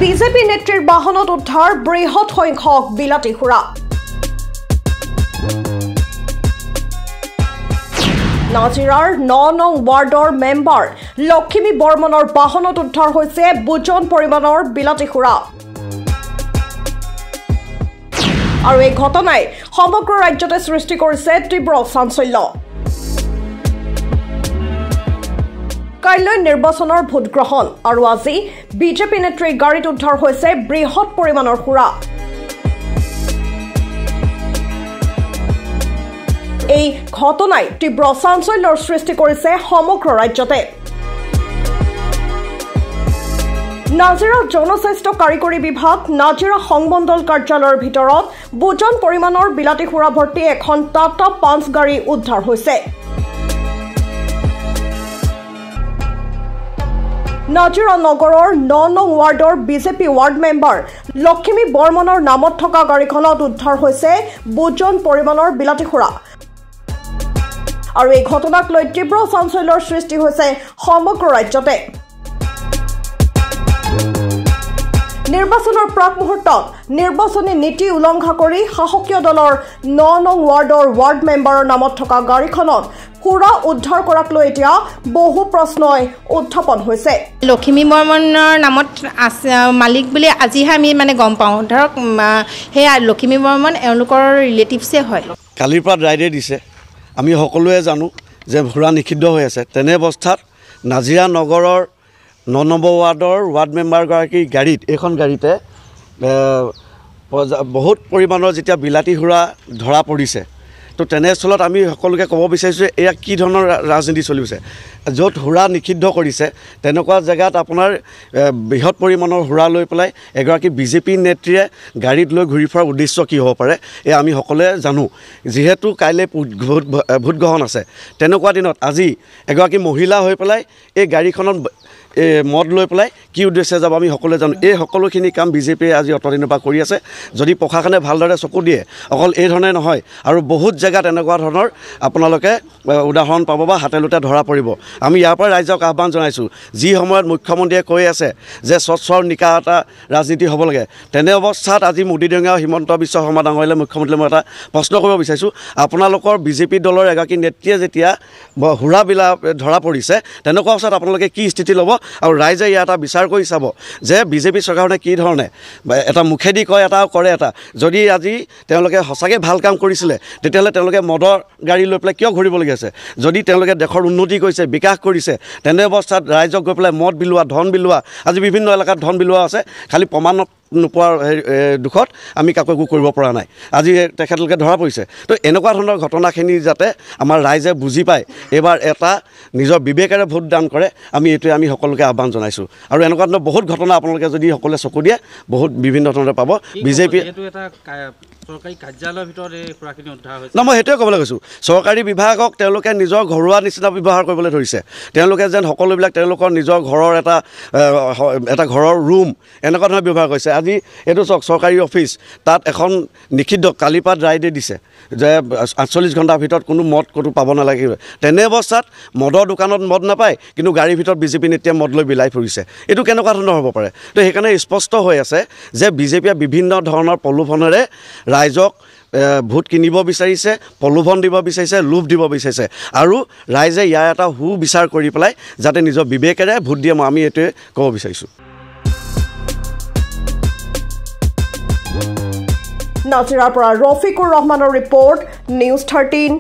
BJP নেত্ৰীৰ বাহনত উদ্ধাৰ বৃহৎ সংখ্যক বিলাতী সুৰা। নাজিৰাৰ ৯ নং ৱাৰ্ডৰ মেম্বাৰ লক্ষ্মী বৰ্মনৰ বাহনত উদ্ধাৰ হৈছে বুজন পৰিমাণৰ বিলাতী সুৰা। আৰু এই ঘটনাই সমগ্ৰ ৰাজ্যতে সৃষ্টি কৰিছে তীব্ৰ চাঞ্চল্য। কাইলৈ নিৰ্বাচনৰ ভোটগ্ৰহণ আৰু আজি বিজেপি নেত্ৰীৰ গাড়ীত উদ্ধাৰ হৈছে বৃহৎ পৰিমাণৰ সুৰা। এই ঘটনাই তীব্ৰ চাঞ্চল্যৰ সৃষ্টি কৰিছে সমগ্ৰ ৰাজ্যতে। নাজিৰা জনস্বাস্থ্য কাৰিকৰী বিভাগ নাজিৰা সংমণ্ডল কাৰ্যালয়ৰ ভিতৰত বুজন পৰিমাণৰ বিলাতী সুৰা ভৰ্তি এখন টাটা পাঞ্চ গাড়ী উদ্ধাৰ হৈছে। নাজিৰা নগৰৰ ৯ নং ৱাৰ্ডৰ বিজেপি ৱাৰ্ড মেম্বাৰ লক্ষ্মী বৰ্মনৰ নামত থকা গাড়ীখনত উদ্ধাৰ হৈছে বুজন পৰিমাণৰ বিলাতী সুৰা। আৰু এই ঘটনাক লৈ তীব্ৰ চাঞ্চল্যৰ সৃষ্টি হৈছে সমগ্ৰ ৰাজ্যতে। নিৰ্বাচনৰ প্ৰাক মুহূৰ্তত নিৰ্বাচনী নীতি উলংঘা কৰি শাসকীয় দলৰ ৯ নং ৱাৰ্ডৰ ৱাৰ্ড মেম্বাৰৰ নামত থকা গাড়ীখনত সুৰা উদ্ধাৰ কৰাক লৈ এতিয়া বহু প্ৰশ্নই উত্থাপন হৈছে। লক্ষ্মী বৰ্মনৰ নামত আছে মালিক বুলি আজিহে আমি গম পাওঁ। ধৰক সেয়া লক্ষ্মী বৰ্মন এওঁলোকৰ ৰিলেটিভছে হয়। কালিৰ পৰা ৰাইডে দিছে, আমি সকলোৱে জানো যে সুৰা নিষিদ্ধ হৈ আছে। তেনে অৱস্থাত নাজিৰা নগৰৰ ৯ নম্বৰ ৱাৰ্ডৰ ৱাৰ্ড মেম্বাৰগৰাকীৰ গাড়ীত এইখন গাড়ীতে বহুত পৰিমাণৰ যেতিয়া বিলাতী সুৰা ধৰা পৰিছে। তো তেনেস্থলত আমি সকলোকে ক'ব বিচাৰিছোঁ এয়া কি ধৰণৰ ৰাজনীতি চলিছে। য'ত সুৰা নিষিদ্ধ কৰিছে তেনেকুৱা জেগাত আপোনাৰ বৃহৎ পৰিমাণৰ সুৰা লৈ পেলাই এগৰাকী বিজেপি নেত্ৰীয়ে গাড়ীত লৈ ঘূৰি ফুৰাৰ উদ্দেশ্য কি হ'ব পাৰে এয়া আমি সকলোৱে জানো। যিহেতু কাইলৈ ভোটগ্ৰহণ আছে, তেনেকুৱা দিনত আজি এগৰাকী মহিলা হৈ পেলাই এই গাড়ীখনত মদ লৈ পেলাই কি উদ্দেশ্যে যাব আমি সকলোৱে জানো। এই সকলোখিনি কাম বিজেপিয়ে আজি অতদিনৰ পৰা কৰি আছে। যদি প্ৰশাসনে ভালদৰে চকু দিয়ে, অকল এই ধৰণে নহয় আৰু বহুত জেগাত এনেকুৱা ধৰণৰ আপোনালোকে উদাহৰণ পাব বা হাতে লোতে ধৰা পৰিব। আমি ইয়াৰ পৰা ৰাইজক আহ্বান জনাইছোঁ, যি সময়ত মুখ্যমন্ত্ৰীয়ে কৈ আছে যে স্বচ্ছৰ নিকা এটা ৰাজনীতি হ'ব লাগে, তেনে অৱস্থাত আজি মোদী ডাঙৰীয়া আৰু হিমন্ত বিশ্ব শৰ্মা ডাঙৰীয়ালৈ মুখ্যমন্ত্ৰীলৈ মই এটা প্ৰশ্ন কৰিব বিচাৰিছোঁ। আপোনালোকৰ বিজেপি দলৰ এগৰাকী নেত্ৰীয়ে যেতিয়া সুৰাবিলাক ধৰা পৰিছে, তেনেকুৱা অৱস্থাত আপোনালোকে কি স্থিতি ল'ব? আৰু ৰাইজে ইয়াত এটা বিচাৰ কৰি চাব যে বিজেপি চৰকাৰখনে কি ধৰণে এটা মুখেদি কয় এটা কৰে এটা। যদি আজি তেওঁলোকে সঁচাকৈ ভাল কাম কৰিছিলে তেতিয়াহ'লে তেওঁলোকে মদৰ গাড়ী লৈ পেলাই কিয় ঘূৰিবলগীয়া আছে? যদি তেওঁলোকে দেশৰ উন্নতি কৰিছে, বিকাশ কৰিছে, তেনে অৱস্থাত ৰাইজক গৈ পেলাই মদ বিলোৱা, ধন বিলোৱা, আজি বিভিন্ন এলেকাত ধন বিলোৱা আছে। খালি প্ৰমাণ নোপোৱাৰ দুখত আমি কাকো একো কৰিব পৰা নাই। আজি তেখেতলোকে ধৰা পৰিছে। তো এনেকুৱা ধৰণৰ ঘটনাখিনি যাতে আমাৰ ৰাইজে বুজি পায়, এইবাৰ এটা নিজৰ বিবেকেৰে ভোটদান কৰে, এইটোৱে আমি সকলোকে আহ্বান জনাইছোঁ। আৰু এনেকুৱা ধৰণৰ বহুত ঘটনা আপোনালোকে যদি সকলোৱে চকু দিয়ে বহুত বিভিন্ন ধৰণে পাব। বিজেপি চৰকাৰী কাৰ্যালয়ৰ ভিতৰত এই সুৰাখিনি উদ্ধাৰ হৈছে। মই সেইটোৱে ক'বলৈ গৈছোঁ, চৰকাৰী বিভাগক তেওঁলোকে নিজৰ ঘৰুৱা নিচিনা ব্যৱহাৰ কৰিবলৈ ধৰিছে। তেওঁলোকে যেন সকলোবিলাক তেওঁলোকৰ নিজৰ ঘৰৰ এটা ঘৰৰ ৰুম এনেকুৱা ধৰণৰ ব্যৱহাৰ কৰিছে। আজি এইটো চাওক, চৰকাৰী অফিচ, তাত এখন নিষিদ্ধ কালিৰ পৰা ৰাইডে দিছে যে 48 ঘণ্টাৰ ভিতৰত কোনো মদ ক'তো পাব নালাগিব। তেনে অৱস্থাত মদৰ দোকানত মদ নাপায়, কিন্তু গাড়ীৰ ভিতৰত বিজেপি নেত্ৰীয়ে মদ লৈ বিলাই ফুৰিছে। এইটো কেনেকুৱা ধৰণৰ হ'ব পাৰে? তো সেইকাৰণে স্পষ্ট হৈ আছে যে বিজেপিয়ে বিভিন্ন ধৰণৰ প্ৰলোভনেৰে ৰাইজক ভোট কিনিব বিচাৰিছে, প্ৰলোভন দিব বিচাৰিছে, লোভ দিব বিচাৰিছে। আৰু ৰাইজে ইয়াৰ এটা সুবিচাৰ কৰি পেলাই যাতে নিজৰ বিবেকেৰে ভোট দিয়ে, আমি এইটোৱে ক'ব বিচাৰিছোঁ। নাজিৰাৰ পৰা ৰফিকুৰ ৰহমানৰ ৰিপৰ্ট, নিউজ 13।